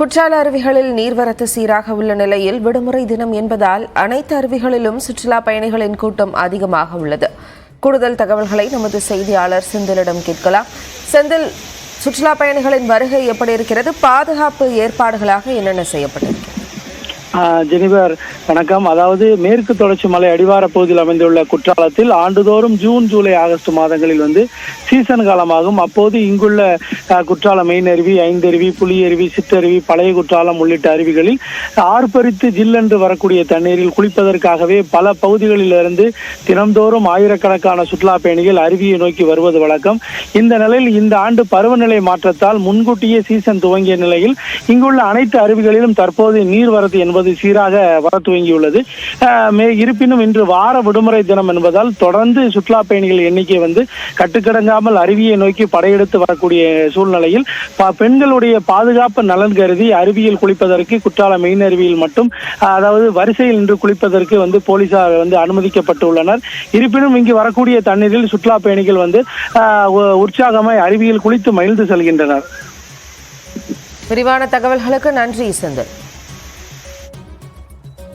குற்றால அருவிகளில் நீர்வரத்து சீராக உள்ள நிலையில் விடுமுறை தினம் என்பதால் அனைத்து அருவிகளிலும் சுற்றுலா பயணிகளின் கூட்டம் அதிகமாக உள்ளது. கூடுதல் தகவல்களை நமது செய்தியாளர் செந்திலிடம் கேட்கலாம். செந்தில், சுற்றுலா பயணிகளின் வருகை எப்படி இருக்கிறது? பாதுகாப்பு ஏற்பாடுகளாக என்னென்ன செய்யப்பட்டிருக்கிறது? ஜெனிபர் வணக்கம். அதாவது மேற்கு தொடர்ச்சி மலை அடிவார பகுதியில் அமைந்துள்ள குற்றாலத்தில் ஆண்டுதோறும் ஜூன், ஜூலை, ஆகஸ்ட் மாதங்களில் சீசன் காலமாகும். அப்போது இங்குள்ள குற்றாலம் மெயின் அருவி, ஐந்தருவி, புலியருவி, சிற்றருவி, பழைய குற்றாலம் உள்ளிட்ட அருவிகளில் ஆர்ப்பரித்து ஜில்லென்று வரக்கூடிய தண்ணீரில் குளிப்பதற்காகவே பல பகுதிகளிலிருந்து தினம்தோறும் ஆயிரக்கணக்கான சுற்றுலா பயணிகள் அருவியை நோக்கி வருவது வழக்கம். இந்த நிலையில் இந்த ஆண்டு பருவநிலை மாற்றத்தால் முன்கூட்டியே சீசன் துவங்கிய நிலையில் இங்குள்ள அனைத்து அருவிகளிலும் தற்போது நீர்வரத்து என்பது சீராக வர துவங்கியுள்ளது. இருப்பினும் இன்று வார விடுமுறை தினம் என்பதால் தொடர்ந்து சுற்றுலா பயணிகள் எண்ணிக்கை கட்டுக்கடங்காமல் அருவியை நோக்கி படையெடுத்து வரக்கூடிய சூழ்நிலையில் பெண்களுடைய பாதுகாப்பு நலன் கருதி அருவியில் குளிப்பதற்கு குற்றாலம் மெயின் அருவியில் மட்டும் அதாவது வரிசையில் நின்று குளிப்பதற்கு போலீசார் அனுமதிக்கப்பட்டுள்ளனர். இருப்பினும் இங்கு வரக்கூடிய தண்ணீரில் சுற்றுலா பயணிகள் உற்சாகமாய் அருவியில் குளித்து மகிழ்ந்து செல்கின்றனர். விரிவான தகவல்களுக்கு நன்றி செந்தில்.